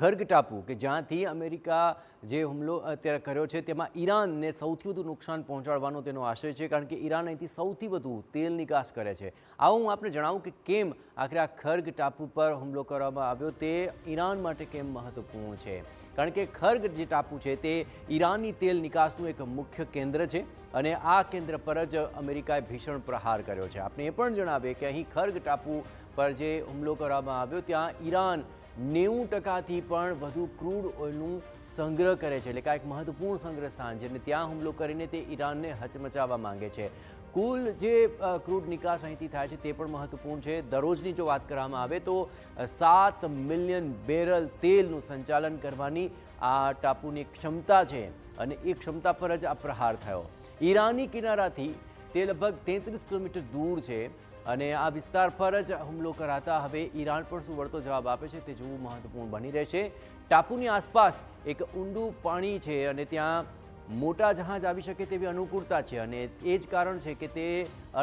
ખર્ગ ટાપુ કે જ્યાંથી અમેરિકા જે હુમલો અત્યારે કર્યો છે તેમાં ઈરાનને સૌથી વધુ નુકસાન પહોંચાડવાનો તેનો આશય છે, કારણ કે ઈરાન અહીંથી સૌથી વધુ તેલ નિકાસ કરે છે। આવો હું આપને જણાવું કે કેમ આખરે આ ખર્ગ ટાપુ પર હુમલો કરવામાં આવ્યો તે ઈરાન માટે કેમ મહત્વપૂર્ણ છે। કારણ કે ખર્ગ જે ટાપુ છે તે ઈરાનની તેલ નિકાસનું એક મુખ્ય કેન્દ્ર છે અને આ કેન્દ્ર પર જ અમેરિકાએ ભીષણ પ્રહાર કર્યો છે। આપણે એ પણ જણાવીએ કે અહીં ખર્ગ ટાપુ પર જે હુમલો કરવામાં આવ્યો ત્યાં ઈરાન 90%થી પણ વધુ ક્રૂડ ઓઇલનું સંગ્રહ કરે છે, એટલે કે એક મહત્વપૂર્ણ સંગ્રહ સ્થાન છે અને ત્યાં હુમલો કરીને તે ઈરાનને હચમચાવવા માંગે છે। કુલ જે ક્રૂડ નિકાસ અહીંથી થાય છે તે પણ મહત્વપૂર્ણ છે। દરરોજની જો વાત કરવામાં આવે તો 7 મિલિયન બેરલ તેલનું સંચાલન કરવાની આ ટાપુની ક્ષમતા છે અને એ ક્ષમતા પર જ આ પ્રહાર થયો। ઈરાની કિનારાથી તે લગભગ 33 કિલોમીટર દૂર છે અને આ વિસ્તાર પર જ હુમલો કરાતા હવે ઈરાન પણ શું વળતો જવાબ આપે છે તે જોવું મહત્વપૂર્ણ બની રહેશે। ટાપુની આસપાસ એક ઊંડું પાણી છે અને ત્યાં મોટા જહાજ આવી શકે તેવી અનુકૂળતા છે અને એ જ કારણ છે કે તે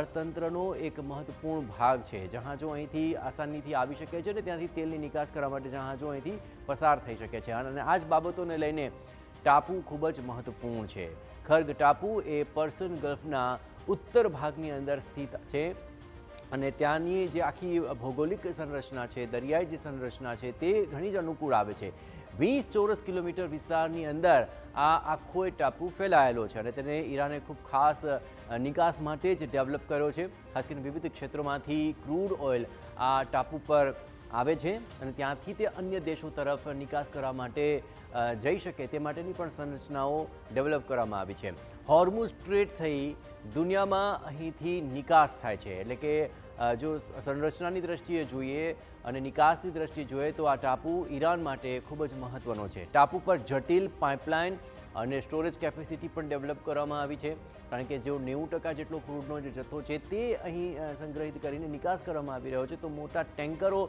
અર્થતંત્રનો એક મહત્વપૂર્ણ ભાગ છે। જહાજો અહીંથી આસાનીથી આવી શકે છે અને ત્યાંથી તેલની નિકાસ કરવા માટે જહાજો અહીંથી પસાર થઈ શકે છે અને આ જ બાબતોને લઈને ટાપુ ખૂબ જ મહત્વપૂર્ણ છે। ખર્ગ ટાપુ એ પર્શિયન ગલ્ફના ઉત્તર ભાગની અંદર સ્થિત છે અને ત્યાંની જે આખી ભૌગોલિક સંરચના છે, દરિયાઈ જે સંરચના છે તે ઘણી જ અનુકૂળ આવે છે। 20 ચોરસ કિલોમીટર વિસ્તારની અંદર આ આખો ટાપુ ફેલાયેલો છે અને તેને ઈરાને ખૂબ ખાસ નિકાસ માટે જ ડેવલપ કર્યો છે। ખાસ કરીને વિવિધ ક્ષેત્રોમાંથી ક્રૂડ ઓઇલ આ ટાપુ પર આવે છે અને ત્યાંથી તે અન્ય દેશો તરફ નિકાસ કરવા માટે જઈ શકે તે માટેની પણ સંરચનાઓ ડેવલપ કરવામાં આવી છે। હોર્મુઝ સ્ટ્રેટ થઈ દુનિયામાં અહીંથી નિકાસ થાય છે, એટલે કે જો સંરચનાની દ્રષ્ટિએ જોઈએ અને નિકાસની દ્રષ્ટિએ જોઈએ તો આ ટાપુ ઈરાન માટે ખૂબ જ મહત્ત્વનો છે। ટાપુ પર જટિલ પાઇપલાઇન અને સ્ટોરેજ કેપેસિટી પણ ડેવલપ કરવામાં આવી છે, કારણ કે જો 90% જેટલો ક્રૂડનો જે જથ્થો છે તે અહીં સંગ્રહિત કરીને નિકાસ કરવામાં આવી રહ્યો છે તો મોટા ટેન્કરો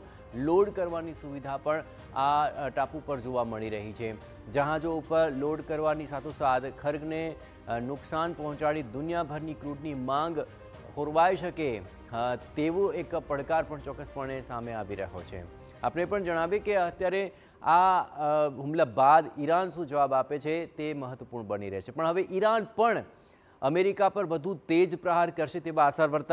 લોડ કરવાની સુવિધા પણ આ ટાપુ પર જોવા મળી રહી છે। જહાજો ઉપર લોડ કરવાની સાથોસાથ ખર્ગને નુકસાન પહોંચાડી દુનિયાભરની ક્રૂડની માંગ ખોરવાઈ શકે તેવો એક પડકાર પણ ચોક્કસપણે સામે આવી રહ્યો છે। આપણે પણ જણાવીએ કે અત્યારે આ હુમલા બાદ ઈરાન શું જવાબ આપે છે તે મહત્વપૂર્ણ બની રહેશે, પણ હવે ઈરાન પણ અમેરિકા પર વધુ તેજ પ્રહાર કરશે તેવા આસાર વર્તાય।